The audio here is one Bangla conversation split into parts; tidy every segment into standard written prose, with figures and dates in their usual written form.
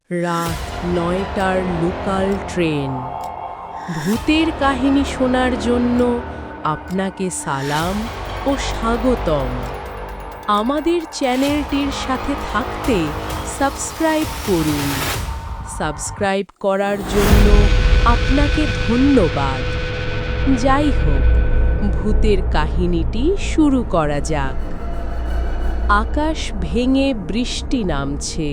রাত ৯টার লোকাল ট্রেন। ভূতের কাহিনী শোনার জন্য আপনাকে সালাম ও স্বাগতম। আমাদের চ্যানেলটির সাথে থাকতে সাবস্ক্রাইব করুন। সাবস্ক্রাইব করার জন্য আপনাকে ধন্যবাদ। যাই হোক, ভূতের কাহিনীটি শুরু করা যাক। আকাশ ভেঙে বৃষ্টি নামছে,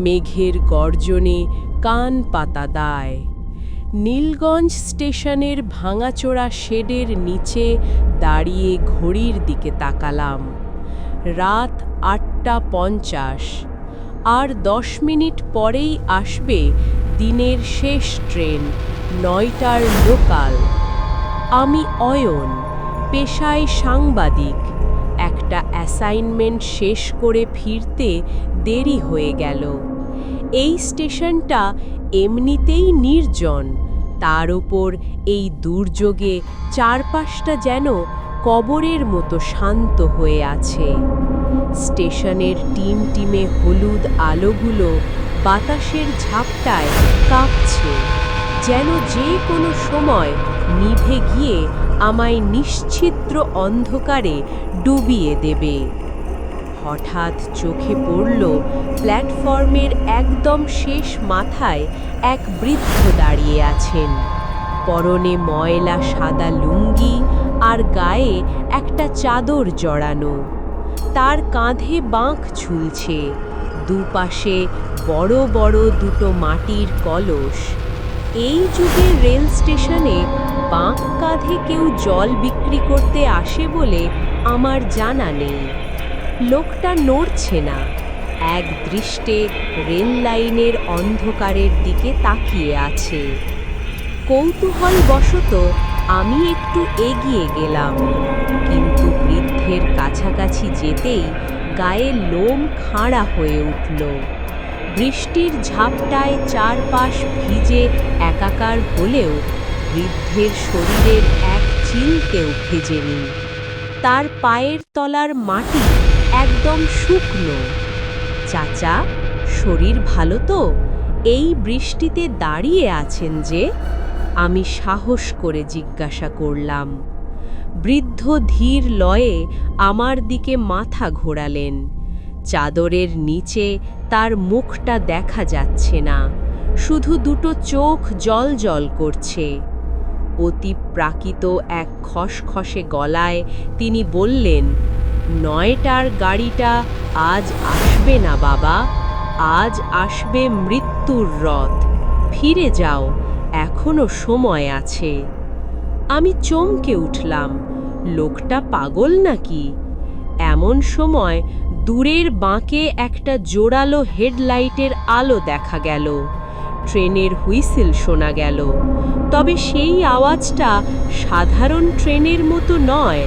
মেঘের গর্জনে কান পাতা দায়। নীলগঞ্জ স্টেশনের ভাঙাচোরা শেডের নিচে দাঁড়িয়ে ঘড়ির দিকে তাকালাম। রাত ৮:৫০। আর ১০ মিনিট পরেই আসবে দিনের শেষ ট্রেন, ৯টার লোকাল। আমি অয়ন, পেশায় সাংবাদিক। একটা অ্যাসাইনমেন্ট শেষ করে ফিরতে দেরি হয়ে গেল। এই স্টেশনটা এমনিতেই নির্জন, তার ওপর এই দুর্যোগে চারপাশটা যেন কবরের মতো শান্ত হয়ে আছে। স্টেশনের টিমটিমে হলুদ আলোগুলো বাতাসের ঝাপটায় কাঁপছে, যেন যে কোনো সময় নিভে গিয়ে আমায় নিশ্ছিদ্র অন্ধকারে ডুবিয়ে দেবে। হঠাৎ চোখে পড়ল প্ল্যাটফর্মের একদম শেষ মাথায় এক বৃদ্ধ দাঁড়িয়ে আছেন। পরনে ময়লা সাদা লুঙ্গি আর গায়ে একটা চাদর জড়ানো। তার কাঁধে বাঁক ঝুলছে, দুপাশে বড় বড় দুটো মাটির কলস। এই যুগে রেল স্টেশনে বাঁক কাঁধে কেউ জল বিক্রি করতে আসে বলে আমার জানা নেই। লোকটা নড়ছে না, এক দৃষ্টে রেল লাইনের অন্ধকারের দিকে তাকিয়ে আছে। কৌতূহলবশত আমি একটু এগিয়ে গেলাম, কিন্তু বৃদ্ধের কাছাকাছি যেতেই গায়ে লোম খাড়া হয়ে উঠল। বৃষ্টির ঝাপটায় চারপাশ ভিজে একাকার হলেও বৃদ্ধের শরীরের এক চিলতেও ভেজেনি। তার পায়ের তলার মাটি একদম শুকনো। চাচা, শরীর ভালো তো? এই বৃষ্টিতে দাঁড়িয়ে আছেন যে? আমি সাহস করে জিজ্ঞাসা করলাম। বৃদ্ধ ধীর লয়ে আমার দিকে মাথা ঘোরালেন। চাদরের নিচে তার মুখটা দেখা যাচ্ছে না, শুধু দুটো চোখ জ্বলজ্বল করছে। অতি প্রাকৃত এক খসখসে গলায় তিনি বললেন, ৯টার গাড়িটা আজ আসবে না বাবা, আজ আসবে মৃত্যুর রথ। ফিরে যাও, এখনো সময় আছে। আমি চমকে উঠলাম, লোকটা পাগল নাকি? এমন সময় দূরের বাঁকে একটা জোরালো হেডলাইটের আলো দেখা গেল। ট্রেনের হুইসেল শোনা গেল, তবে সেই আওয়াজটা সাধারণ ট্রেনের মতো নয়,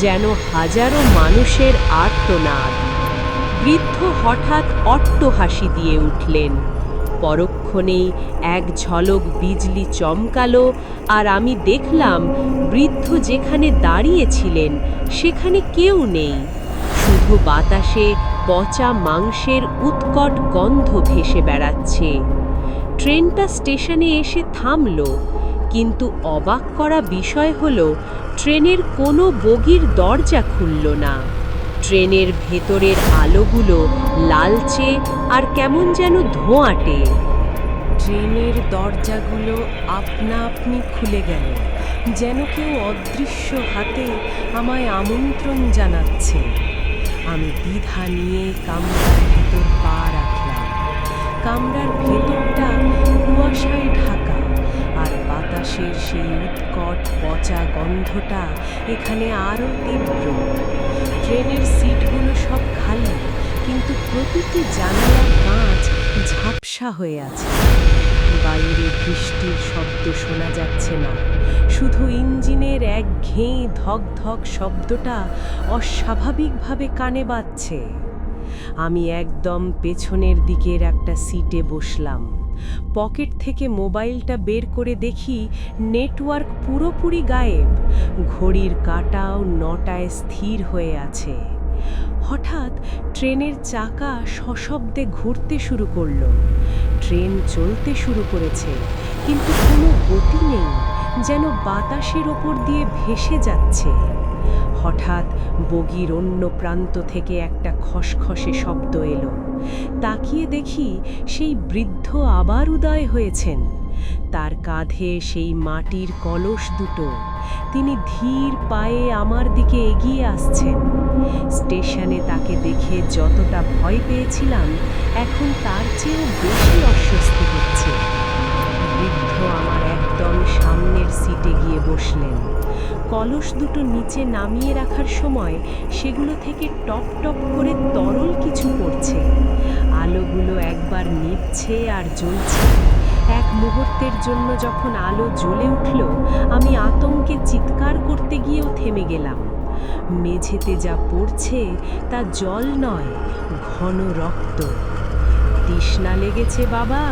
যেন হাজারো মানুষের আর্তনাদ। বৃদ্ধ হঠাৎ অট্টহাসি দিয়ে উঠলেন। পরক্ষণেই এক ঝলক বিজলি চমকালো, আর আমি দেখলাম বৃদ্ধ যেখানে দাঁড়িয়েছিলেন সেখানে কেউ নেই, শুধু বাতাসে পচা মাংসের উৎকট গন্ধ ভেসে বেড়াচ্ছে। ট্রেনটা স্টেশনে এসে থামল, কিন্তু অবাক করা বিষয় হলো ট্রেনের কোনো বগির দরজা খুলল না। ট্রেনের ভেতরের আলোগুলো লালচে আর কেমন যেন ধোঁয়াটে। ট্রেনের দরজাগুলো আপনা আপনি খুলে গেল, যেন কেউ অদৃশ্য হাতে আমায় আমন্ত্রণ জানাচ্ছে। আমি দ্বিধা নিয়ে কামরার ভেতর পা রাখলাম। কামরার ভেতরটা কুয়াশায় ঢাকা, আর বাতাসের সেই উৎকট পচা গন্ধটা এখানে আরও তীব্র। ট্রেনের সিটগুলো সব খালি, কিন্তু প্রতিটি জানালার কাঁচ ঝাপসা হয়ে আছে। বাইরে বৃষ্টির শব্দ শোনা যাচ্ছে না, শুধু ইঞ্জিনের একঘেয়ে ধক ধক শব্দটা অস্বাভাবিকভাবে কানে বাজছে। আমি একদম পেছনের দিকের একটা সিটে বসলাম। পকেট থেকে মোবাইলটা বের করে দেখি নেটওয়ার্ক পুরোপুরি গায়েব। ঘড়ির কাঁটাও ৯টায় স্থির হয়ে আছে। হঠাৎ ট্রেনের চাকা সশব্দে ঘুরতে শুরু করলো। ট্রেন চলতে শুরু করেছে, কিন্তু কোনো গতি নেই, যেন বাতাসের ওপর দিয়ে ভেসে যাচ্ছে। হঠাৎ বগির অন্য প্রান্ত থেকে একটা খসখসে শব্দ এলো। তাকিয়ে দেখি সেই বৃদ্ধ আবার উদয় হয়েছেন। তার কাঁধে সেই মাটির কলস দুটো। তিনি ধীর পায়ে আমার দিকে এগিয়ে আসছেন। স্টেশনে তাকে দেখে যতটা ভয় পেয়েছিলাম, এখন তার চেয়েও বেশি অস্বস্তি হচ্ছে। বৃদ্ধ আমার একদম সামনের সিটে গিয়ে বসলেন। কলস দুটো নিচে নামিয়ে রাখার সময় সেগুলো থেকে টপ টপ করে তরল কিছু পড়ছে। আলোগুলো একবার নিভছে আর জ্বলছে। এক মুহূর্তের জন্য যখন আলো জ্বলে উঠল, আমি আতঙ্কে চিৎকার করতে গিয়েও থেমে গেলাম। মেঝেতে যা পড়ছে তা জল নয়, ঘন রক্ত। তৃষ্ণা লেগেছে বাবা?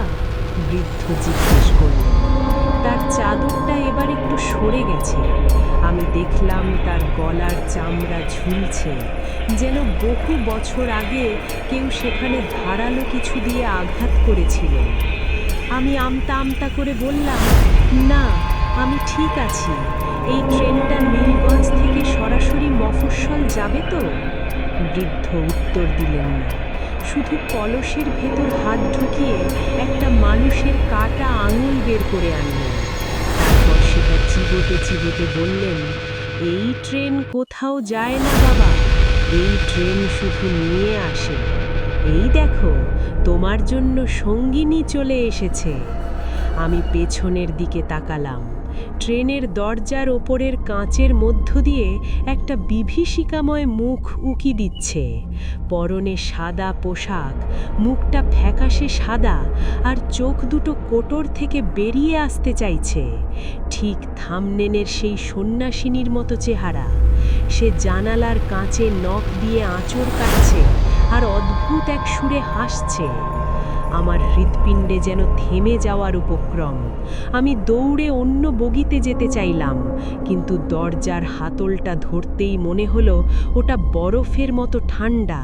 বৃদ্ধ জিজ্ঞেস করলেন। তার চাদরটা এবার একটু সরে গেছে। আমি দেখলাম তার গলার চামড়া ঝুলছে, যেন বহু বছর আগে কেউ সেখানে ধারালো কিছু দিয়ে আঘাত করেছিল। আমি আমতা আমতা করে বললাম, না, আমি ঠিক আছি। এই ট্রেনটা নীলগঞ্জ থেকে সরাসরি মফস্বল যাবে তো? বৃদ্ধ উত্তর দিলেন না, শুধু কলসের ভেতর হাত ঢুকিয়ে একটা মানুষের কাটা আঙুল বের করে আনলেন। তারপর সেটা চিবোতে চিবোতে বললেন, এই ট্রেন কোথাও যায় না বাবা, এই ট্রেন শুধু নিয়ে আসে। এই দেখো, তোমার জন্য সঙ্গিনী চলে এসেছে। আমি পেছনের দিকে তাকালাম। ট্রেনের দরজার ওপরের কাঁচের মধ্য দিয়ে একটা বিভীষিকাময় মুখ উকি দিচ্ছে। পরনে সাদা পোশাক, মুখটা ফ্যাকাশে সাদা, আর চোখ দুটো কোটর থেকে বেরিয়ে আসতে চাইছে। ঠিক থামনেনের সেই সন্ন্যাসিনীর মতো চেহারা। সে জানালার কাঁচে নখ দিয়ে আঁচড় কাটছে আর অদ্ভুত এক সুরে হাসছে। আমার হৃৎপিণ্ডে যেন থেমে যাওয়ার উপক্রম। আমি দৌড়ে অন্য বগিতে যেতে চাইলাম, কিন্তু দরজার হাতলটা ধরতেই মনে হলো ওটা বরফের মতো ঠান্ডা।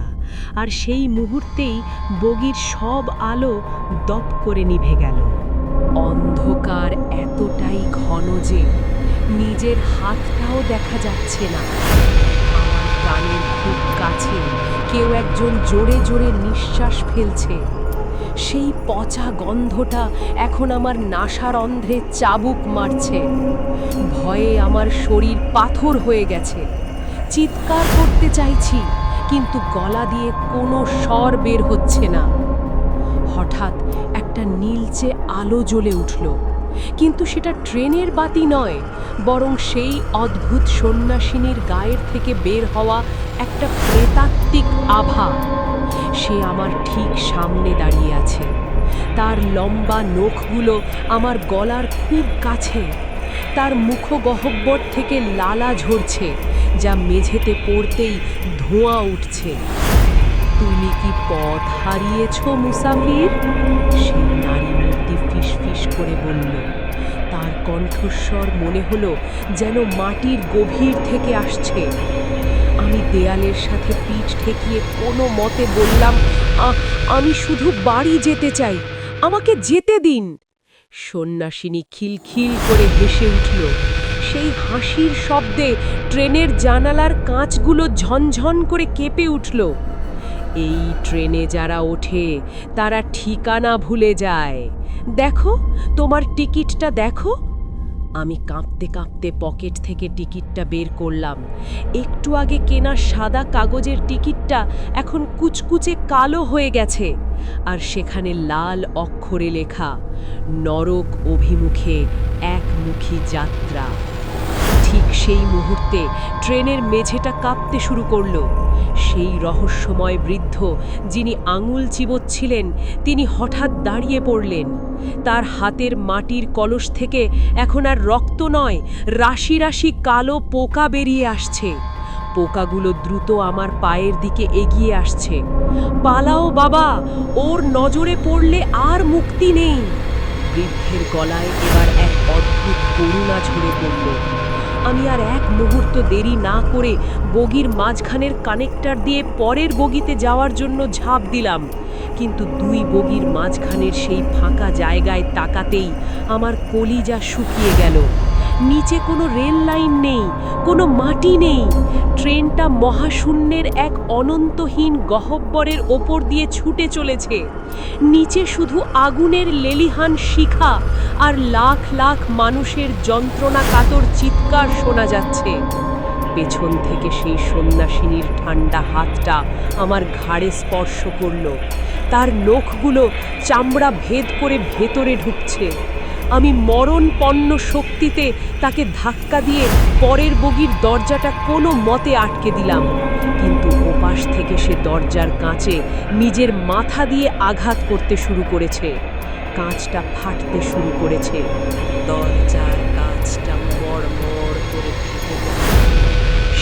আর সেই মুহূর্তেই বগির সব আলো দপ করে নিভে গেল। অন্ধকার এতটাই ঘন যে নিজের হাতটাও দেখা যাচ্ছে না। আমার কানের খুব কাছে কেউ একজন জোরে জোরে নিঃশ্বাস ফেলছে। সেই পচা গন্ধটা এখন আমার নাসারন্ধ্রে চাবুক মারছে। ভয়ে আমার শরীর পাথর হয়ে গেছে। চিৎকার করতে চাইছি, কিন্তু গলা দিয়ে কোনো স্বর বের হচ্ছে না। হঠাৎ একটা নীলচে আলো জ্বলে উঠল, কিন্তু সেটা ট্রেনের বাতি নয়, বরং সেই অদ্ভুত সন্ন্যাসিনীর গায়ের থেকে বের হওয়া একটা প্রেতাত্মিক আভা। সে আমার ঠিক সামনে দাঁড়িয়ে আছে। তার লম্বা নখগুলো আমার গলার খুব কাছে। তার মুখগহ্বর থেকে লালা ঝরছে, যা মেঝেতে পড়তেই ধোঁয়া উঠছে। তুমি কি পথ হারিয়েছ মুসাফির? সেই নারী মূর্তি ফিসফিস করে বলল। তার কণ্ঠস্বর মনে হলো যেন মাটির গভীর থেকে আসছে। আমি দেয়ালের সাথে পিঠ ঠেকিয়ে কোনো মতে বললাম, আমি শুধু বাড়ি যেতে চাই, আমাকে যেতে দিন। সন্ন্যাসিনী খিলখিল করে হেসে উঠল। সেই হাসির শব্দে ট্রেনের জানালার কাঁচগুলো ঝনঝন করে কেঁপে উঠল। এই ট্রেনে যারা ওঠে তারা ঠিকানা ভুলে যায়। দেখো, তোমার টিকিটটা দেখো। আমি কাঁপতে কাঁপতে পকেট থেকে টিকিটটা বের করলাম। একটু আগে কেনা সাদা কাগজের টিকিটটা এখন কুচকুচে কালো হয়ে গেছে, আর সেখানে লাল অক্ষরে লেখা, নরক অভিমুখে একমুখী যাত্রা। ঠিক সেই মুহূর্তে ট্রেনের মেঝেটা কাঁপতে শুরু করলো। সেই রহস্যময় বৃদ্ধ, যিনি আঙুল চিবোচ্ছিলেন, তিনি হঠাৎ দাঁড়িয়ে পড়লেন। তার হাতের মাটির কলস থেকে এখন আর রক্ত নয়, রাশি রাশি কালো পোকা বেরিয়ে আসছে। পোকাগুলো দ্রুত আমার পায়ের দিকে এগিয়ে আসছে। পালাও বাবা, ওর নজরে পড়লে আর মুক্তি নেই। বৃদ্ধের গলায় এবার এক অদ্ভুত করুণা ঝরে পড়ল। আমি আর এক মুহূর্ত দেরি না করে বগির মাঝখানের কানেক্টর দিয়ে পরের বগিতে যাওয়ার জন্য ঝাঁপ দিলাম, কিন্তু দুই বগির মাঝখানের সেই ফাঁকা জায়গায় তাকাতেই আমার কলিজা শুকিয়ে গেল। নিচে কোনো রেল লাইন নেই, কোনো মাটি নেই। ট্রেনটা মহাশূন্যের এক অনন্তহীন গহ্বরের ওপর দিয়ে ছুটে চলেছে। নিচে শুধু আগুনের লেলিহান শিখা আর লাখ লাখ মানুষের যন্ত্রণা কাতর চিৎকার শোনা যাচ্ছে। পেছন থেকে সেই সন্ন্যাসিনীর ঠান্ডা হাতটা আমার ঘাড়ে স্পর্শ করল। তার নখগুলো চামড়া ভেদ করে ভেতরে ঢুকছে। আমি মরণপন্ন শক্তিতে তাকে ধাক্কা দিয়ে পরের বগির দরজাটা কোনো মতে আটকে দিলাম, কিন্তু ওপাশ থেকে সে দরজার কাঁচে নিজের মাথা দিয়ে আঘাত করতে শুরু করেছে। কাঁচটা ফাটতে শুরু করেছে। দরজার কাঁচটা মড়মড় করে ফেটে গেল।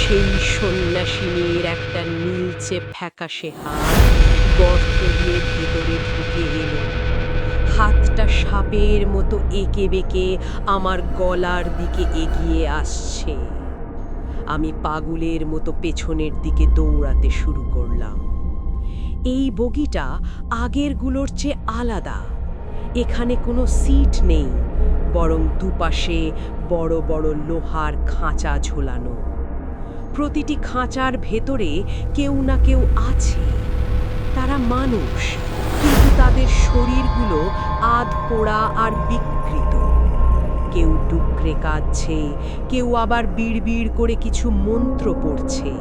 সেই সন্ন্যাসিনীর একটা নীলচে ফ্যাকাশে হাত গর্ত দিয়ে ভেতরে ঢুকে এলো। হাতটা সাপের মতো এঁকে বেঁকে আমার গলার দিকে এগিয়ে আসছে। আমি পাগলের মতো পেছনের দিকে দৌড়াতে শুরু করলাম। এই বগিটা আগেরগুলোর চেয়ে আলাদা। এখানে কোনো সিট নেই, বরং দুপাশে বড় বড় লোহার খাঁচা ঝোলানো। প্রতিটি খাঁচার ভেতরে কেউ না কেউ আছে। তারা মানুষ, কিন্তু তাদের শরীরগুলো আধ পোড়া আর বিকৃত। কেউ ডুকরে কাঁদছে, কেউ আবার বিড়বিড় করে কিছু মন্ত্র পড়ছে।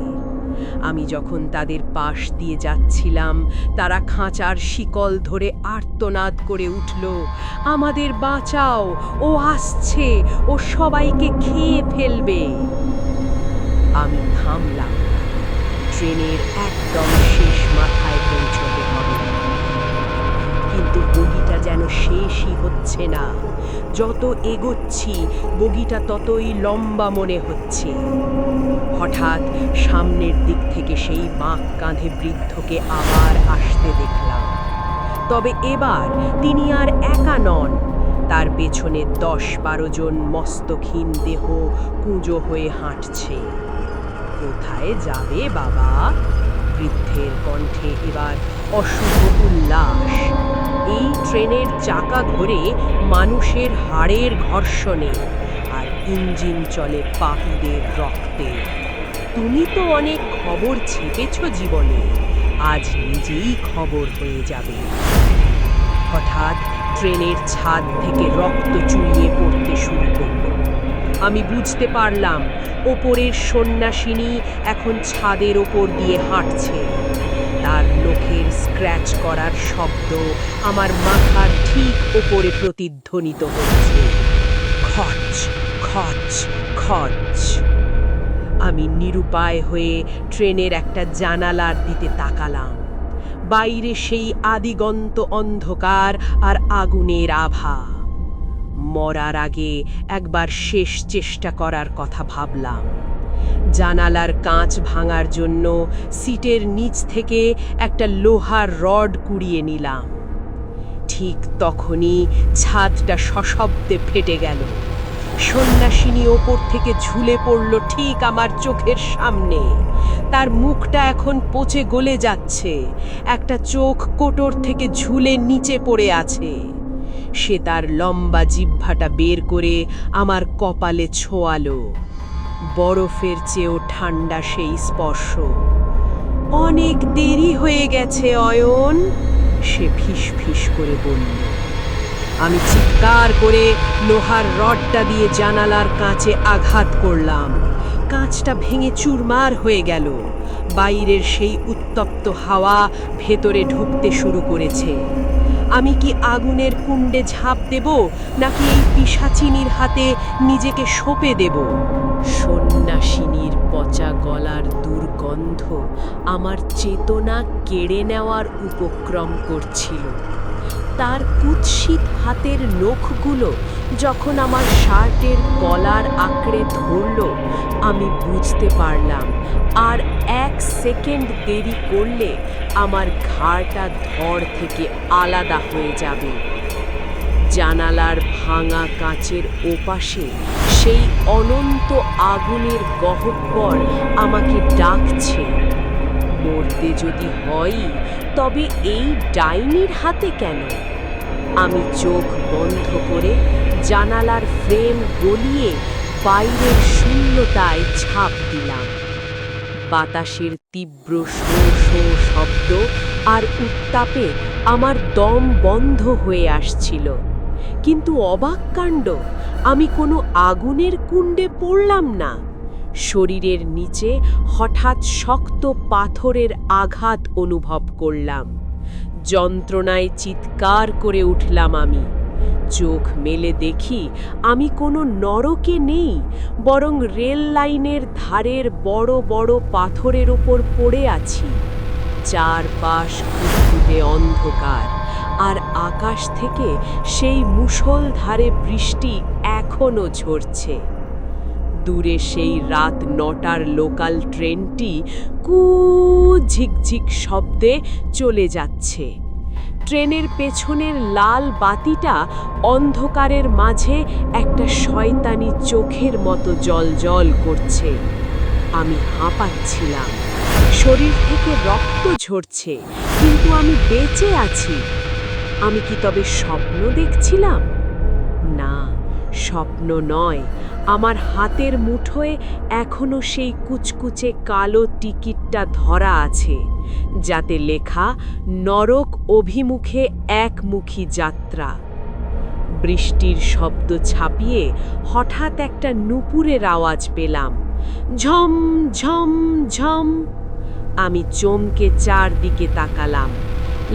আমি যখন তাদের পাশ দিয়ে যাচ্ছিলাম, তারা খাঁচার শিকল ধরে আর্তনাদ করে উঠল, আমাদের বাঁচাও, ও আসছে, ও সবাইকে খেয়ে ফেলবে। আমি থামলাম। ট্রেনের একদম শেষ মাথায় পৌঁছতে হবে, কিন্তু বগিটা যেন শেষই হচ্ছে না। যত এগোচ্ছি বগিটা ততই লম্বা মনে হচ্ছে। হঠাৎ সামনের দিক থেকে সেই বাঁক কাঁধে বৃদ্ধকে আবার আসতে দেখলাম। তবে এবার তিনি আর একা নন, তার পেছনে 10-12 জন মস্তকহীন দেহ কুঁজো হয়ে হাঁটছে। কোথায় যাবে বাবা? বৃদ্ধের কণ্ঠে এবার অশুভ উল্লাস। এই ট্রেনের চাকা ঘোরে মানুষের হাড়ের ঘর্ষণে, আর ইঞ্জিন চলে পাপীদের রক্তে। তুমি তো অনেক খবর ছেপেছ জীবনে, আজ নিজেই খবর হয়ে যাবে। হঠাৎ ট্রেনের ছাদ থেকে রক্ত চুইয়ে পড়তে শুরু করল। আমি বুঝতে পারলাম ওপরের সন্ন্যাসিনী এখন ছাদের ওপর দিয়ে হাঁটছে। তার নখের স্ক্র্যাচ করার শব্দ আমার মাথার ঠিক ওপরে প্রতিধ্বনিত হচ্ছে। খচ খচ খচ। আমি নিরুপায় হয়ে ট্রেনের একটা জানালার দিকে তাকালাম। বাইরে সেই আদিগন্ত অন্ধকার আর আগুনের আভা। মরার আগে একবার শেষ চেষ্টা করার কথা ভাবলাম। জানালার কাঁচ ভাঙার জন্য সিটের নিচ থেকে একটা লোহার রড কুড়িয়ে নিলাম। ঠিক তখনই ছাদটা সশব্দে ফেটে গেল। সন্ন্যাসিনী ওপর থেকে ঝুলে পড়ল ঠিক আমার চোখের সামনে। তার মুখটা এখন পচে গলে যাচ্ছে, একটা চোখ কোটর থেকে ঝুলে নিচে পড়ে আছে। সে তার লম্বা জিহ্বাটা বের করে আমার কপালে ছোঁয়ালো। বরফের চেয়েও ঠান্ডা সেই স্পর্শ। অনেক দেরি হয়ে গেছে অয়ন, সে ফিস ফিস করে বলল। আমি চিৎকার করে লোহার রডটা দিয়ে জানালার কাঁচে আঘাত করলাম। কাঁচটা ভেঙে চুরমার হয়ে গেল। বাইরের সেই উত্তপ্ত হাওয়া ভেতরে ঢুকতে শুরু করেছে। আমি কি আগুনের কুণ্ডে ঝাঁপ দেব, নাকি এই পিশাচিনীর হাতে নিজেকে সঁপে দেব? সন্ন্যাসিনীর পচা গলার দুর্গন্ধ আমার চেতনা কেড়ে নেওয়ার উপক্রম করছিল। তার কুৎসিত হাতের নখগুলো যখন আমার শার্টের কলার আঁকড়ে ধরল, আমি বুঝতে পারলাম আর 1 সেকেন্ড দেরি করলে আমার ঘাড়টা ধড় থেকে আলাদা হয়ে যাবে। জানালার ভাঙা কাচের ওপাশে সেই অনন্ত আগুনের গহ্বর আমাকে ডাকছে। মরতে যদি হয় তবে এই ডাইনির হাতে কেন? আমি চোখ বন্ধ করে জানালার ফ্রেম গলিয়ে বাইরের শূন্যতায় ঝাঁপ দিলাম। বাতাসের তীব্র শো শো শব্দ আর উত্তাপে আমার দম বন্ধ হয়ে আসছিল। কিন্তু অবাক কাণ্ড, আমি কোনো আগুনের কুণ্ডে পড়লাম না। শরীরের নিচে হঠাৎ শক্ত পাথরের আঘাত অনুভব করলাম। যন্ত্রণায় চিৎকার করে উঠলাম আমি। চোখ মেলে দেখি আমি কোনো নরকে নেই, বরং রেল লাইনের ধারের বড় বড় পাথরের ওপর পড়ে আছি। চারপাশ ঘুটঘুটে অন্ধকার, আর আকাশ থেকে সেই মুষলধারে বৃষ্টি এখনো ঝরছে। দূরে সেই রাত ৯টার লোকাল ট্রেনটি কু ঝিকঝিক শব্দে চলে যাচ্ছে। ট্রেনের পেছনের লাল বাতিটা অন্ধকারের মাঝে একটা শয়তানি চোখের মতো জ্বলজ্বল করছে। আমি হাঁপাচ্ছিলাম, শরীর থেকে রক্ত ঝরছে, কিন্তু আমি বেঁচে আছি। আমি কি তবে স্বপ্ন দেখছিলাম? না, স্বপ্ন নয়। আমার হাতের মুঠোয় এখনো সেই কুচকুচে কালো টিকিটটা ধরা আছে, যাতে লেখা নরক অভিমুখে একমুখী যাত্রা। বৃষ্টির শব্দ ছাপিয়ে হঠাৎ একটা নুপুরের আওয়াজ পেলাম, ঝম ঝম ঝম। আমি চমকে চারদিকে তাকালাম।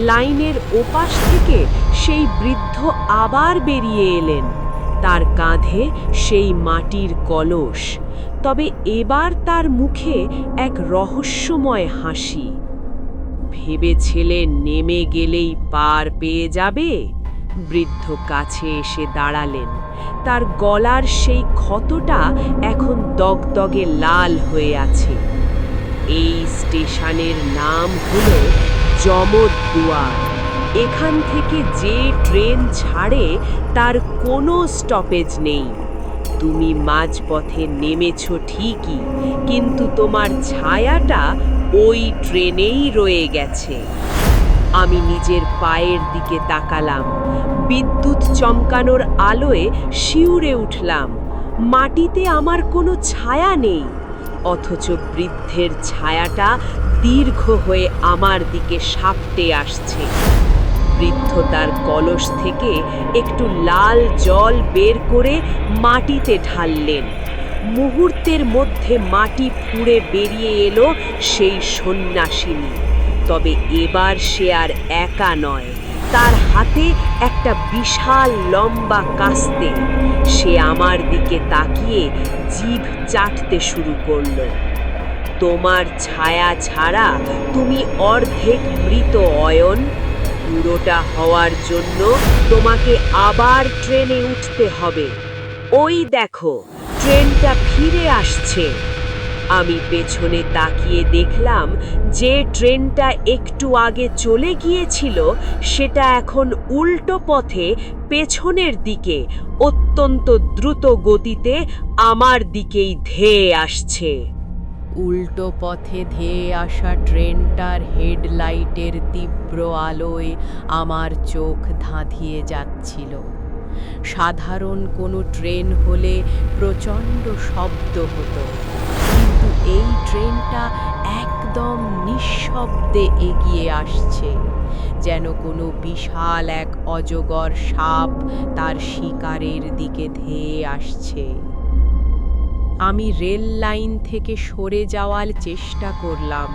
লাইনের ওপাশ থেকে সেই বৃদ্ধ আবার বেরিয়ে এলেন, তার কাঁধে সেই মাটির কলস। তবে এবার তার মুখে এক রহস্যময় হাসি। ভেবেছিলে নেমে গেলেই পার পেয়ে যাবে? বৃদ্ধ কাছে এসে দাঁড়ালেন। তার গলার সেই ক্ষতটা এখন দগদগে লাল হয়ে আছে। এই স্টেশনের নাম হলো যমদুয়ার। এখান থেকে যে ট্রেন ছাড়ে তার কোনো স্টপেজ নেই। তুমি মাঝপথে নেমেছ ঠিকই, কিন্তু তোমার ছায়াটা ওই ট্রেনেই রয়ে গেছে। আমি নিজের পায়ের দিকে তাকালাম। বিদ্যুৎ চমকানোর আলোয় শিউরে উঠলাম। মাটিতে আমার কোনো ছায়া নেই, অথচ বৃদ্ধের ছায়াটা দীর্ঘ হয়ে আমার দিকে সাপটে আসছে। বৃদ্ধ তার কলস থেকে একটু লাল জল বের করে মাটিতে ঢাললেন। মুহূর্তের মধ্যে মাটি পুড়ে বেরিয়ে এলো সেই সন্ন্যাসিনী। তবে এবার সে আর একা নয়, তার হাতে একটা বিশাল লম্বা কাস্তে। সে আমার দিকে তাকিয়ে জিভ চাটতে শুরু করলো। তোমার ছায়া ছাড়া তুমি অর্ধেক মৃত অয়ন। পুরোটা হওয়ার জন্য তোমাকে আবার ট্রেনে উঠতে হবে। ওই দেখো, ট্রেনটা ফিরে আসছে। আমি পেছনে তাকিয়ে দেখলাম যে ট্রেনটা একটু আগে চলে গিয়েছিল সেটা এখন উল্টো পথে পেছনের দিকে অত্যন্ত দ্রুত গতিতে আমার দিকেই ধেয়ে আসছে। উল্টো পথে ধেয়ে আসা ট্রেনটার হেডলাইটের তীব্র আলোয় আমার চোখ ধাঁধিয়ে যাচ্ছিল। সাধারণ কোনো ট্রেন হলে প্রচণ্ড শব্দ হতো, কিন্তু এই ট্রেনটা একদম নিঃশব্দে এগিয়ে আসছে, যেন কোনো বিশাল এক অজগর সাপ তার শিকারের দিকে ধেয়ে আসছে। আমি রেল লাইন থেকে সরে যাওয়ার চেষ্টা করলাম,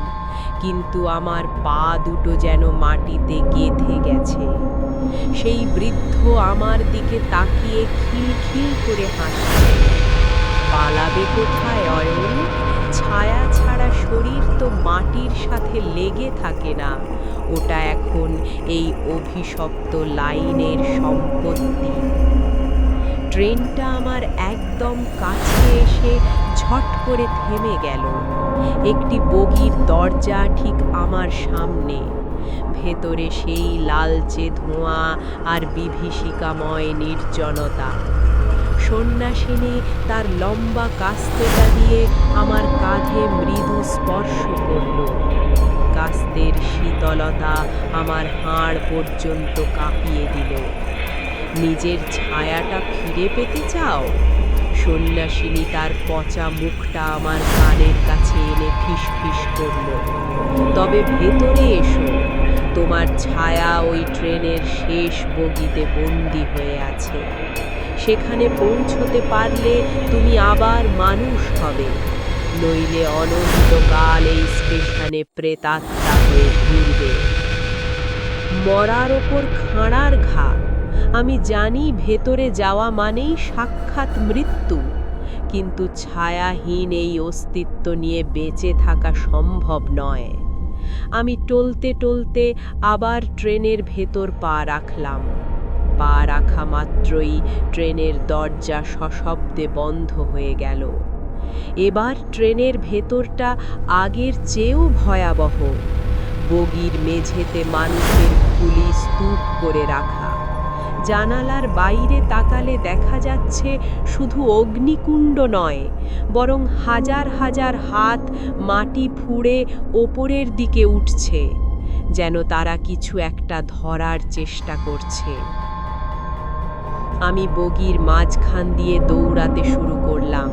কিন্তু আমার পা দুটো যেন মাটিতে গেঁথে গেছে। সেই বৃদ্ধ আমার দিকে তাকিয়ে খিলখিল করে হাসছে। পালাবে কোথায় অয়ন? ছায়া ছাড়া শরীর তো মাটির সাথে লেগে থাকে না। ওটা এখন এই অভিশপ্ত লাইনের সম্পত্তি। ট্রেনটা আমার একদম কাছে এসে ঝট করে থেমে গেল। একটি বগির দরজা ঠিক আমার সামনে। ভেতরে সেই লালচে ধোঁয়া আর বিভীষিকাময় নির্জনতা। সন্ন্যাসিনী তার লম্বা কাস্তেটা দিয়ে আমার কাঁধে মৃদু স্পর্শ করল। কাস্তের শীতলতা আমার হাড় পর্যন্ত কাঁপিয়ে দিল। নিজের ছায়াটা ফিরে পেতে চাও? সন্ন্যাসিনী তার পচা মুখটা আমার কানের কাছে এনে ফিসফিস করল। তবে ভেতরে এসো, তোমার ছায়া ওই ট্রেনের শেষ বগিতে বন্দী হয়ে আছে। সেখানে পৌঁছতে পারলে তুমি আবার মানুষ হবে, নইলে অনন্তকাল এই স্টেশনে প্রেতাত্মা হয়ে ঘুরবে। মরার ওপর খাঁড়ার ঘা। আমি জানি ভেতরে যাওয়া মানেই সাক্ষাৎ মৃত্যু, কিন্তু ছায়াহীন এই অস্তিত্ব নিয়ে বেঁচে থাকা সম্ভব নয়। আমি টলতে টলতে আবার ট্রেনের ভেতর পা রাখলাম। পা রাখা মাত্রই ট্রেনের দরজা সশব্দে বন্ধ হয়ে গেল। এবার ট্রেনের ভেতরটা আগের চেয়েও ভয়াবহ। বগির মেঝেতে মানুষের খুলি স্তূপ করে রাখা। জানালার বাইরে তাকালে দেখা যাচ্ছে শুধু অগ্নিকুণ্ড নয়, বরং হাজার হাজার হাত মাটি ফুঁড়ে ওপরের দিকে উঠছে, যেন তারা কিছু একটা ধরার চেষ্টা করছে। আমি বগির মাঝখান দিয়ে দৌড়াতে শুরু করলাম,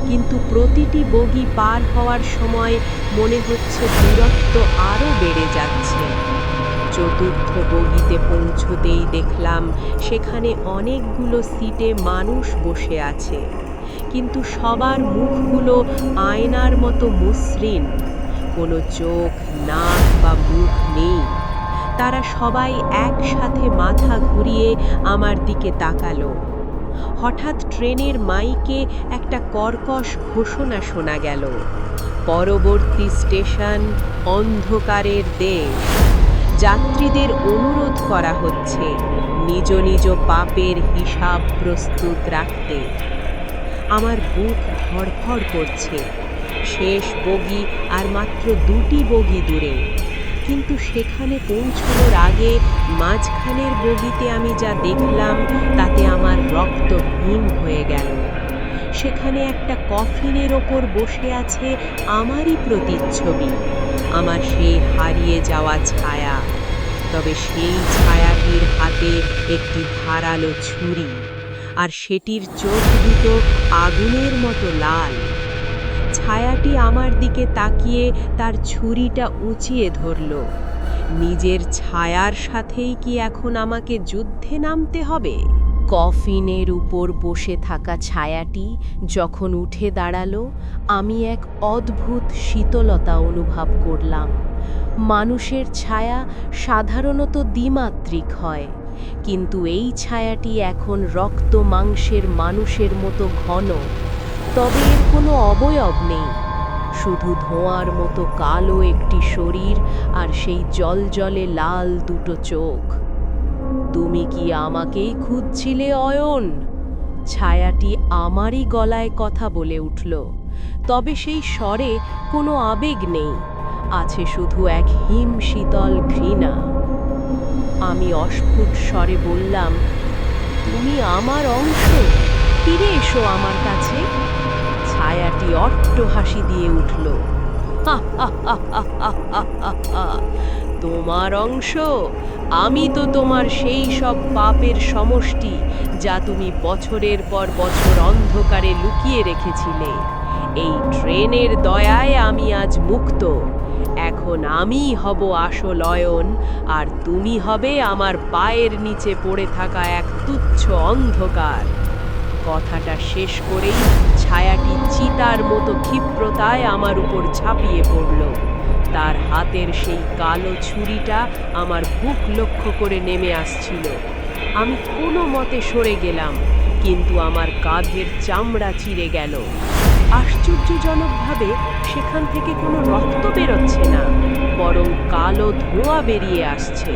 কিন্তু প্রতিটি বগি পার হওয়ার সময় মনে হচ্ছে দূরত্ব আরও বেড়ে যাচ্ছে। চতুর্থ বগিতে পৌঁছতেই দেখলাম সেখানে অনেকগুলো সিটে মানুষ বসে আছে, কিন্তু সবার মুখগুলো আয়নার মতো মসৃণ, কোনো চোখ, নাক বা মুখ নেই। তারা সবাই একসাথে মাথা ঘুরিয়ে আমার দিকে তাকালো। হঠাৎ ট্রেনের মাইকে একটা কর্কশ ঘোষণা শোনা গেল, পরবর্তী স্টেশন অন্ধকারের দেশ। যাত্রীদের অনুরোধ করা হচ্ছে নিজ নিজ পাপের হিসাব প্রস্তুত রাখতে। আমার বুক ধড়ফড় করছে। শেষ বগি আর মাত্র 2টি বগি দূরে, কিন্তু সেখানে পৌঁছানোর আগে মাঝখানের বগিতে আমি যা দেখলাম তাতে আমার রক্ত হিম হয়ে গেল। সেখানে একটা কফিনের ওপর বসে আছে আমারই প্রতিচ্ছবি, আমার সেই হারিয়ে যাওয়া ছায়া। তবে সেই ছায়াটির হাতে একটি ধারালো ছুরি, আর সেটির চোখ দুটো আগুনের মতো লাল। ছায়াটি আমার দিকে তাকিয়ে তার ছুরিটা উঁচিয়ে ধরল। নিজের ছায়ার সাথেই কি এখন আমাকে যুদ্ধে নামতে হবে? কফিনের উপর বসে থাকা ছায়াটি যখন উঠে দাঁড়ালো, আমি এক অদ্ভুত শীতলতা অনুভব করলাম। মানুষের ছায়া সাধারণত দ্বিমাত্রিক হয়, কিন্তু এই ছায়াটি এখন রক্ত মাংসের মানুষের মতো ঘন। তবে এর কোনো অবয়ব নেই, শুধু ধোঁয়ার মতো কালো একটি শরীর আর সেই জ্বলজ্বলে লাল দুটো চোখ। তুমি কি আমাকেই খুঁজছিলে অয়ন? ছায়াটি আমারই গলায় কথা বলে উঠল, তবে সেই স্বরে কোনো আবেগ নেই, আছে শুধু এক হিম শীতল ঘৃণা। আমি অস্ফুট স্বরে বললাম, তুমি আমার অংশ, ফিরে এসো আমার কাছে। ছায়াটি অট্ট হাসি দিয়ে উঠল, তোমার অংশ? আমি তো তোমার সেই সব পাপের সমষ্টি যা তুমি বছরের পর বছর অন্ধকারে লুকিয়ে রেখেছিলে। এই ট্রেনের দয়ায় আমি আজ মুক্ত। এখন আমিই হব আসল অয়ন, আর তুমি হবে আমার পায়ের নিচে পড়ে থাকা এক তুচ্ছ অন্ধকার। কথাটা শেষ করেই ছায়াটি চিতার মতো ক্ষিপ্রতায় আমার উপর ঝাঁপিয়ে পড়ল। তার হাতের সেই কালো ছুরিটা আমার বুক লক্ষ্য করে নেমে আসছিল। আমি কোনো মতে সরে গেলাম, কিন্তু আমার কাঁধের চামড়া চিরে গেল। আশ্চর্যজনকভাবে সেখান থেকে কোনো রক্ত বেরোচ্ছে না, বরং কালো ধোঁয়া বেরিয়ে আসছে।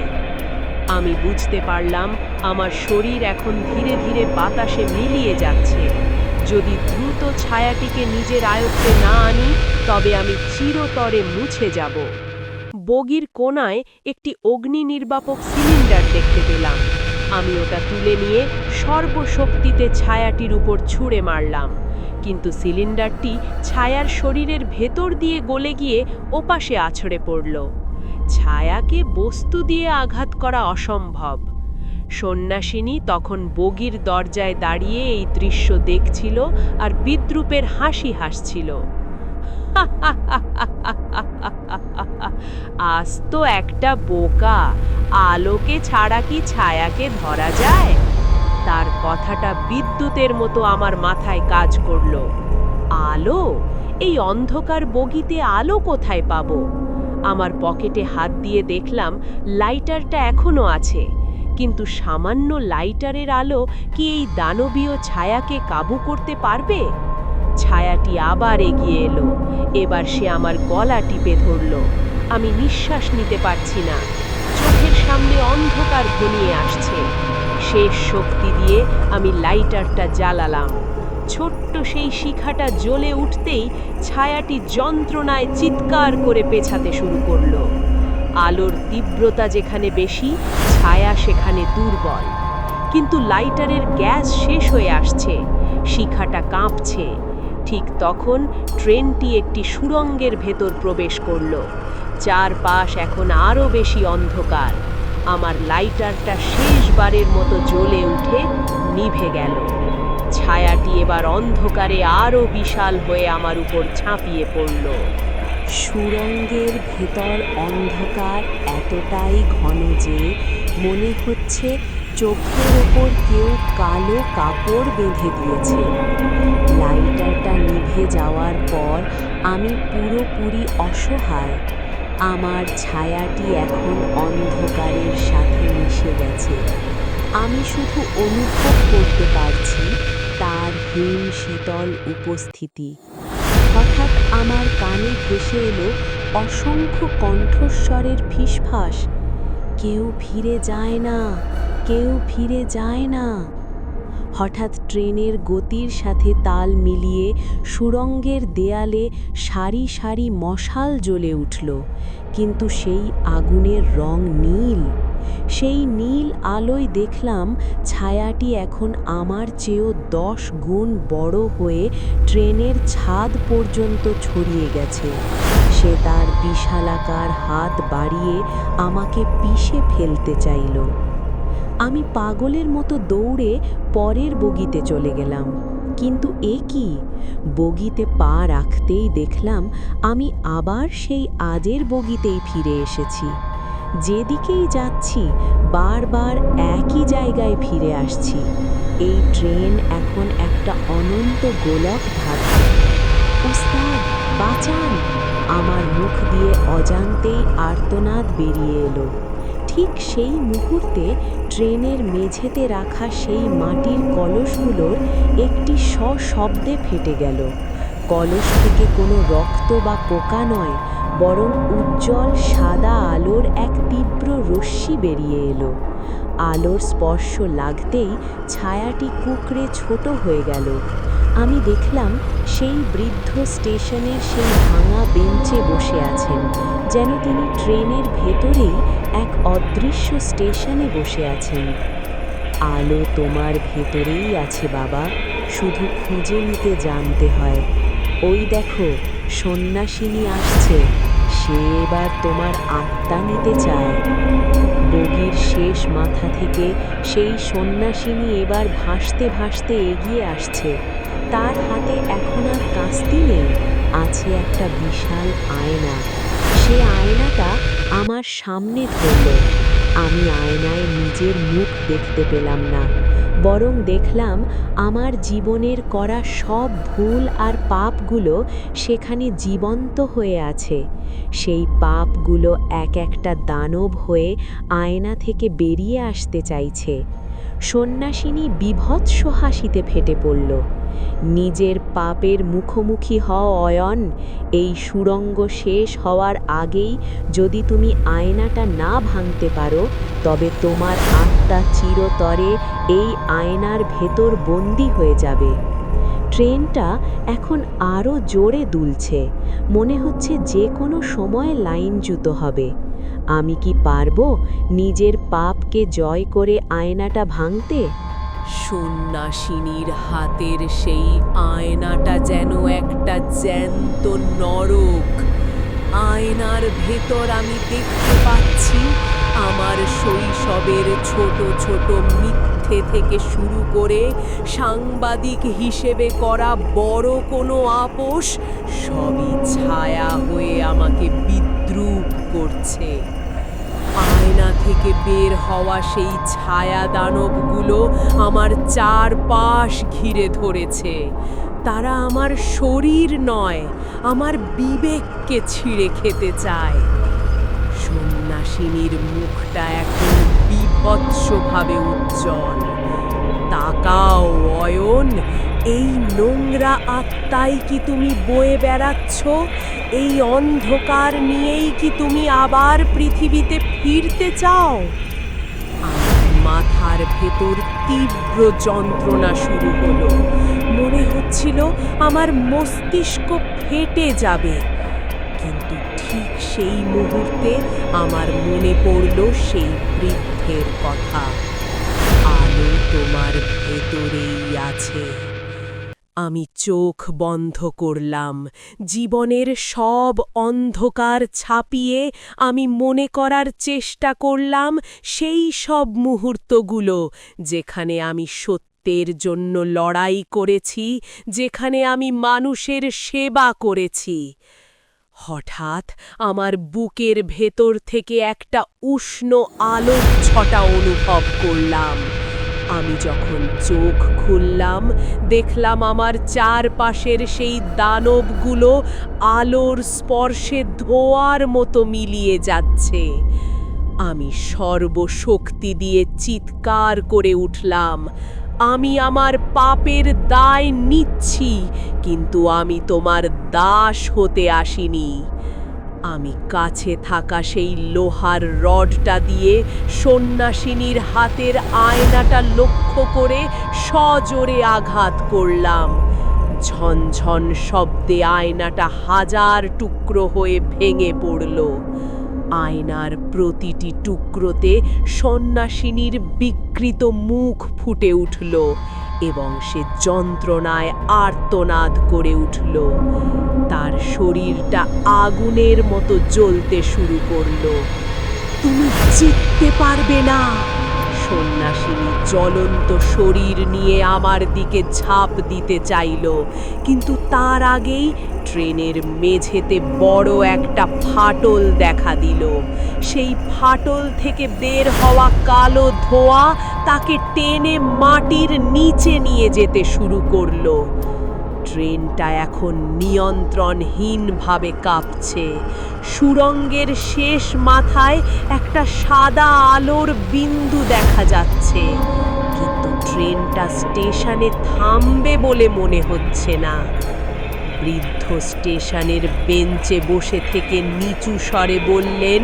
আমি বুঝতে পারলাম আমার শরীর এখন ধীরে ধীরে বাতাসে মিলিয়ে যাচ্ছে। যদি দ্রুত ছায়াটিকে নিজের আয়ত্তে না আনি, তবে আমি চিরতরে মুছে যাব। বগির কোণায় একটি অগ্নি নির্বাপক সিলিন্ডার দেখতে পেলাম। আমি ওটা তুলে নিয়ে সর্বশক্তিতে ছায়াটির উপর ছুঁড়ে মারলাম, কিন্তু সিলিন্ডারটি ছায়ার শরীরের ভেতর দিয়ে গলে গিয়ে ওপাশে আছড়ে পড়ল। ছায়াকে বস্তু দিয়ে আঘাত করা অসম্ভব। সন্ন্যাসিনী তখন বগির দরজায় দাঁড়িয়ে এই দৃশ্য দেখছিল আর বিদ্রূপের হাসি হাসছিল। আজ তো একটা বোকা, আলোকে ছাড়া কি ছায়াকে ধরা যায়? তার কথাটা বিদ্যুতের মতো আমার মাথায় কাজ করল। আলো? এই অন্ধকার বগিতে আলো কোথায় পাবো? আমার পকেটে হাত দিয়ে দেখলাম লাইটারটা এখনো আছে, কিন্তু সামান্য লাইটারের আলো কি এই দানবীয় ছায়াকে কাবু করতে পারবে? ছায়াটি আবার এগিয়ে এলো। এবার সে আমার গলা টিপে ধরল। আমি নিঃশ্বাস নিতে পারছি না। চোখের সামনে অন্ধকার ঘনিয়ে আসছে। শেষ শক্তি দিয়ে আমি লাইটারটা জ্বালালাম। ছোট্ট সেই শিখাটা জ্বলে উঠতেই ছায়াটি যন্ত্রণায় চিৎকার করে পেছাতে শুরু করলো। আলোর তীব্রতা যেখানে বেশি, ছায়া সেখানে দুর্বল। কিন্তু লাইটারের গ্যাস শেষ হয়ে আসছে, শিখাটা কাঁপছে। ঠিক তখন ট্রেনটি একটি সুড়ঙ্গের ভেতর প্রবেশ করল। চারপাশ এখন আরও বেশি অন্ধকার। আমার লাইটারটা শেষবারের মতো জ্বলে উঠে নিভে গেল। ছায়াটি এবার অন্ধকারে আরও বিশাল হয়ে আমার উপর ঝাঁপিয়ে পড়ল। সুড়ঙ্গের ভেতর অন্ধকার এতটাই ঘন যে মনে হচ্ছে চোখের ওপর কেউ কালো কাপড় বেঁধে দিয়েছে। লাইটারটা নিভে যাওয়ার পর আমি পুরোপুরি অসহায়। আমার ছায়াটি এখন অন্ধকারের সাথে মিশে গেছে। আমি শুধু অনুভব করতে পারছি তার হিম শীতল উপস্থিতি। হঠাৎ আমার কানে ভেসে এলো অসংখ্য কণ্ঠস্বরের ফিসফাস, কেউ ফিরে যায় না, কেউ ফিরে যায় না। হঠাৎ ট্রেনের গতির সাথে তাল মিলিয়ে সুড়ঙ্গের দেয়ালে সারি সারি মশাল জ্বলে উঠল, কিন্তু সেই আগুনের রং নীল। সেই নীল আলোয় দেখলাম ছায়াটি এখন আমার চেয়েও 10 গুণ বড় হয়ে ট্রেনের ছাদ পর্যন্ত ছড়িয়ে গেছে। সে তার বিশালাকার হাত বাড়িয়ে আমাকে পিষে ফেলতে চাইল। আমি পাগলের মতো দৌড়ে পরের বগিতে চলে গেলাম, কিন্তু এ কি! বগিতে পা রাখতেই দেখলাম আমি আবার সেই আজের বগিতেই ফিরে এসেছি। যেদিকেই যাচ্ছি বারবার একই জায়গায় ফিরে আসছি। এই ট্রেন এখন একটা অনন্ত গোলক ধাঁধা। উস্তাদ, বাঁচান! আমার মুখ দিয়ে অজান্তেই আর্তনাদ বেরিয়ে এলো। ঠিক সেই মুহূর্তে ট্রেনের মেঝেতে রাখা সেই মাটির কলসগুলোর একটি সশব্দে ফেটে গেল। কলস থেকে কোনো রক্ত বা পোকা নয়, বরং উজ্জ্বল সাদা আলোর এক তীব্র রশ্মি বেরিয়ে এলো। আলোর স্পর্শ লাগতেই ছায়াটি কুঁকড়ে ছোট হয়ে গেল। আমি দেখলাম সেই বৃদ্ধ স্টেশনের সেই ভাঙা বেঞ্চে বসে আছেন, যেন তিনি ট্রেনের ভেতরেই এক অদৃশ্য স্টেশনে বসে আছেন। আলো তোমার ভেতরেই আছে বাবা, শুধু খুঁজে নিতে জানতে হয়। ওই দেখো, সন্ন্যাসিনী আসছে, সে এবার তোমার আত্মা নিতে চায়। বগির শেষ মাথা থেকে সেই সন্ন্যাসিনী এবার ভাসতে ভাসতে এগিয়ে আসছে। তার হাতে এখন আর কাস্তি নেই, আছে একটা বিশাল আয়না। সে আয়নাটা আমার সামনে ধরল। আমি আয়নায় নিজের মুখ দেখতে পেলাম না, বরং দেখলাম আমার জীবনের করা সব ভুল আর পাপগুলো সেখানে জীবন্ত হয়ে আছে। সেই পাপগুলো এক একটা দানব হয়ে আয়না থেকে বেরিয়ে আসতে চাইছে। সন্ন্যাসিনী বীভৎস হাসিতে ফেটে পড়ল। নিজের পাপের মুখোমুখি হও অয়ন। এই সুড়ঙ্গ শেষ হওয়ার আগেই যদি তুমি আয়নাটা না ভাঙতে পারো, তবে তোমার আত্মা চিরতরে এই আয়নার ভেতর বন্দী হয়ে যাবে। ট্রেনটা এখন আরও জোরে দুলছে, মনে হচ্ছে যে কোনো সময় লাইনচ্যুত হবে। আমি কি পারবো নিজের পাপকে জয় করে আয়নাটা ভাঙতে? সন্ন্যাসিনীর হাতের সেই আয়নাটা যেন একটা জ্যান্ত নরক। আয়নার ভেতর আমি দেখতে পাচ্ছি আমার শৈশবের ছোট ছোট মিথ্যে থেকে শুরু করে সাংবাদিক হিসেবে করা বড় কোনো আপোষ সবই ছায়া হয়ে আমাকে বিদ্রূপ করছে। আয়না থেকে বের হওয়া সেই ছায়া দানবগুলো আমার চারপাশ ঘিরে ধরেছে। তারা আমার শরীর নয়, আমার বিবেককে ছিঁড়ে খেতে চায়। সন্ন্যাসিনীর মুখটা এখন বীভৎসভাবে উজ্জ্বল। তাকাও অয়ন, এই নোংরা আত্মাই কি তুমি বয়ে বেড়াচ্ছ? এই অন্ধকার নিয়েই কি তুমি আবার পৃথিবীতে ফিরতে চাও? আমার মাথার ভেতর তীব্র যন্ত্রণা শুরু হলো। মনে হচ্ছিল আমার মস্তিষ্ক ফেটে যাবে। কিন্তু ঠিক সেই মুহূর্তে আমার মনে পড়ল সেই বৃদ্ধের কথা, আলো তোমার ভেতরেই আছে। আমি চোখ বন্ধ করলাম। জীবনের সব অন্ধকার ছাপিয়ে আমি মনে করার চেষ্টা করলাম সেই সব মুহূর্তগুলো যেখানে আমি সত্যের জন্য লড়াই করেছি, যেখানে আমি মানুষের সেবা করেছি। হঠাৎ আমার বুকের ভেতর থেকে একটা উষ্ণ আলোক ছটা অনুভব করলাম। আমি যখন চোখ খুললাম, দেখলাম আমার চারপাশের সেই দানবগুলো আলোর স্পর্শে ধোঁয়ার মতো মিলিয়ে যাচ্ছে। আমি সর্বশক্তি দিয়ে চিৎকার করে উঠলাম, আমি আমার পাপের দায় নিচ্ছি, কিন্তু আমি তোমার দাস হতে আসিনি। আমি কাছে থাকা সেই লোহার রডটা দিয়ে সন্ন্যাসিনীর হাতের আয়নাটা লক্ষ্য করে সজোরে আঘাত করলাম। ঝনঝন শব্দে আয়নাটা হাজার টুকরো হয়ে ভেঙে পড়ল। আয়নার প্রতিটি টুকরোতে সন্ন্যাসিনীর বিকৃত মুখ ফুটে উঠল এবং সে যন্ত্রণায় আর্তনাদ করে উঠল। তার শরীরটা আগুনের মতো জ্বলতে শুরু করল। তুমি জিততে পারবে না! সন্ন্যাসিনী জ্বলন্ত শরীর নিয়ে আমার দিকে ঝাঁপ দিতে চাইল, কিন্তু তার আগেই ট্রেনের মেঝেতে বড় একটা ফাটল দেখা দিল। সেই ফাটল থেকে বের হওয়া কালো ধোঁয়া তাকে টেনে মাটির নিচে নিয়ে যেতে শুরু করলো। ট্রেনটা এখন নিয়ন্ত্রণহীনভাবে কাঁপছে। সুড়ঙ্গের শেষ মাথায় একটা সাদা আলোর বিন্দু দেখা যাচ্ছে, কিন্তু ট্রেনটা স্টেশনে থামবে বলে মনে হচ্ছে না। বৃদ্ধ স্টেশনের বেঞ্চে বসে থেকে নিচু স্বরে বললেন,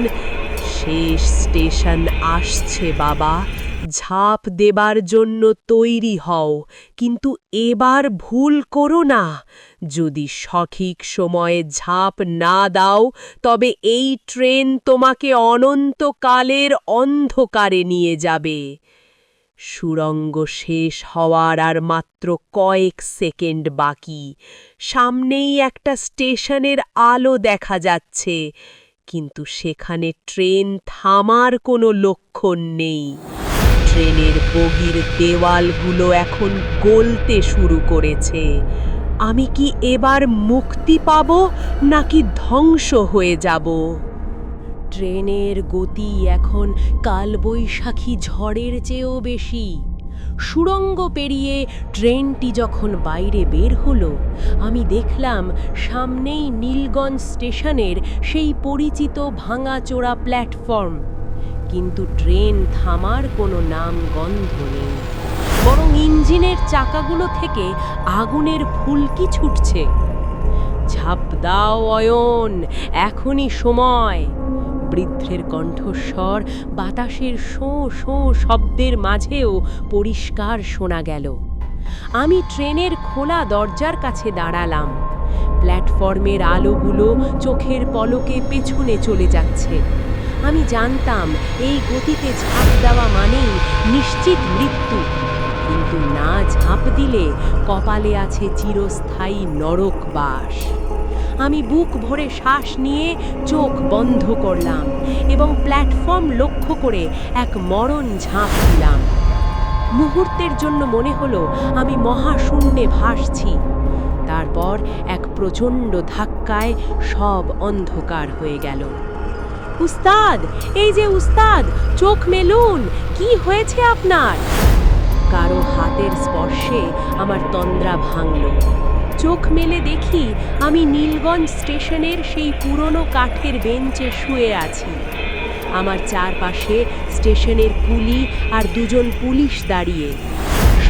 শেষ স্টেশন আসছে বাবা, ঝাঁপ দেবার জন্য তৈরি হও, কিন্তু এবার ভুল করো না। যদি সঠিক সময়ে ঝাঁপ না দাও, তবে এই ট্রেন তোমাকে অনন্তকালের অন্ধকারে নিয়ে যাবে। সুড়ঙ্গ শেষ হওয়ার আর মাত্র কয়েক সেকেন্ড বাকি। সামনেই একটা স্টেশনের আলো দেখা যাচ্ছে, কিন্তু সেখানে ট্রেন থামার কোনো লক্ষণ নেই। ট্রেনের বগির দেওয়ালগুলো এখন গলতে শুরু করেছে। আমি কি এবার মুক্তি পাব নাকি ধ্বংস হয়ে যাব? ট্রেনের গতি এখন কালবৈশাখী ঝড়ের চেয়েও বেশি। সুড়ঙ্গ পেরিয়ে ট্রেনটি যখন বাইরে বের হলো, আমি দেখলাম সামনেই নীলগঞ্জ স্টেশনের সেই পরিচিত ভাঙাচোরা প্ল্যাটফর্ম, কিন্তু ট্রেন থামার কোনো নাম গন্ধ নেই, বরং ইঞ্জিনের চাকাগুলো থেকে আগুনের ফুলকি ছুটছে। ঝাঁপ দাও অয়ন, এখনই সময়! বৃদ্ধের কণ্ঠস্বর বাতাসের শোঁ শোঁ শব্দের মাঝেও পরিষ্কার শোনা গেল। আমি ট্রেনের খোলা দরজার কাছে দাঁড়ালাম। প্ল্যাটফর্মের আলোগুলো চোখের পলকে পেছনে চলে যাচ্ছে। আমি জানতাম এই গতিতে ঝাঁপ দেওয়া মানেই নিশ্চিত মৃত্যু, কিন্তু না ঝাঁপ দিলে কপালে আছে চিরস্থায়ী নরকবাস। আমি বুক ভরে শ্বাস নিয়ে চোখ বন্ধ করলাম এবং প্ল্যাটফর্ম লক্ষ্য করে এক মরণ ঝাঁপ দিলাম। মুহূর্তের জন্য মনে হলো আমি মহাশূন্যে ভাসছি। তারপর এক প্রচণ্ড ধাক্কায় সব অন্ধকার হয়ে গেল। উস্তাদ, এই যে উস্তাদ, চোখ মেলুন, কি হয়েছে আপনার? কারো হাতের স্পর্শে আমার তন্দ্রা ভাঙল। চোখ মেলে দেখি আমি নীলগঞ্জ স্টেশনের সেই পুরনো কাঠের বেঞ্চে শুয়ে আছি। আমার চারপাশে স্টেশনের কুলি আর দুজন পুলিশ দাঁড়িয়ে।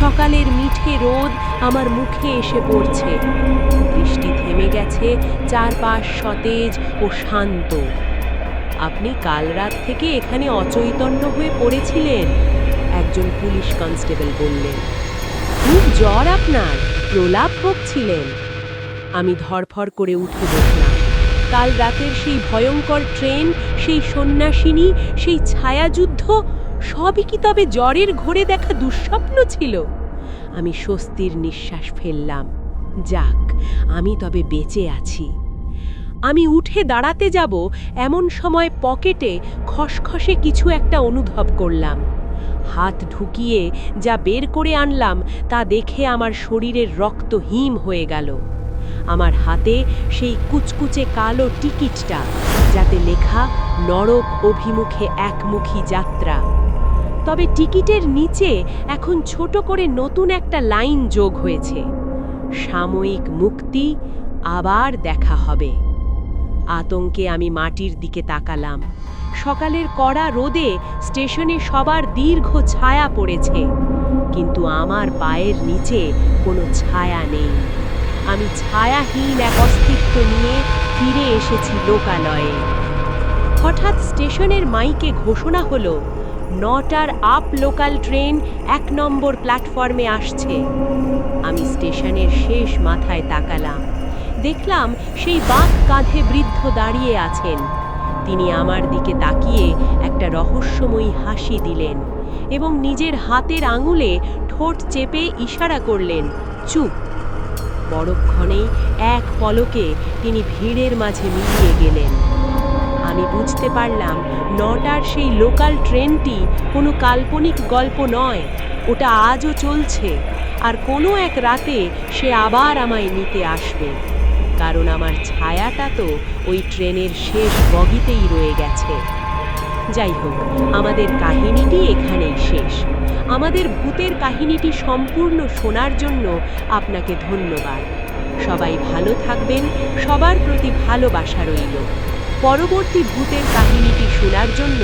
সকালের মিঠে রোদ আমার মুখে এসে পড়ছে। বৃষ্টি থেমে গেছে, চারপাশ সতেজ ও শান্ত। আপনি কাল রাত থেকে এখানে অচৈতন্য হয়ে পড়েছিলেন, একজন পুলিশ কনস্টেবল বললেন। খুব জ্বর আপনার, প্রলাপ বকছিলেন। আমি ধরফর করে উঠে বসলাম। কাল রাতের সেই ভয়ঙ্কর ট্রেন, সেই সন্ন্যাসিনী, সেই ছায়াযুদ্ধ, সবই কি তবে জ্বরের ঘোরে দেখা দুঃস্বপ্ন ছিল? আমি স্বস্তির নিঃশ্বাস ফেললাম। যাক, আমি তবে বেঁচে আছি। আমি উঠে দাঁড়াতে যাব এমন সময় পকেটে খসখসে কিছু একটা অনুভব করলাম। হাত ঢুকিয়ে যা বের করে আনলাম তা দেখে আমার শরীরের রক্ত হিম হয়ে গেল। আমার হাতে সেই কুচকুচে কালো টিকিটটা, যাতে লেখা নরক অভিমুখে একমুখী যাত্রা। তবে টিকিটের নিচে এখন ছোট করে নতুন একটা লাইন যোগ হয়েছে, সাময়িক মুক্তি, আবার দেখা হবে। আতঙ্কে আমি মাটির দিকে তাকালাম। সকালের কড়া রোদে স্টেশনে সবার দীর্ঘ ছায়া পড়েছে, কিন্তু আমার পায়ের নিচে কোনো ছায়া নেই। আমি ছায়াহীন এক অস্তিত্ব নিয়ে ফিরে এসেছি লোকালয়ে। হঠাৎ স্টেশনের মাইকে ঘোষণা হলো, 9টার আপ লোকাল ট্রেন 1 নম্বর প্ল্যাটফর্মে আসছে। আমি স্টেশনের শেষ মাথায় তাকালাম। দেখলাম সেই বাঁক কাঁধে বৃদ্ধ দাঁড়িয়ে আছেন। তিনি আমার দিকে তাকিয়ে একটা রহস্যময়ী হাসি দিলেন এবং নিজের হাতের আঙুলে ঠোঁট চেপে ইশারা করলেন, চুপ। পরক্ষণেই এক পলকে তিনি ভিড়ের মাঝে মিলিয়ে গেলেন। আমি বুঝতে পারলাম 9টার সেই লোকাল ট্রেনটি কোনো কাল্পনিক গল্প নয়, ওটা আজও চলছে, আর কোনো এক রাতে সে আবার আমায় নিতে আসবে। কারণ আমার ছায়াটা তো ওই ট্রেনের শেষ বগিতেই রয়ে গেছে। যাই হোক, আমাদের কাহিনীটি এখানেই শেষ। আমাদের ভূতের কাহিনীটি সম্পূর্ণ শোনার জন্য আপনাকে ধন্যবাদ। সবাই ভালো থাকবেন, সবার প্রতি ভালোবাসা রইল। পরবর্তী ভূতের কাহিনীটি শোনার জন্য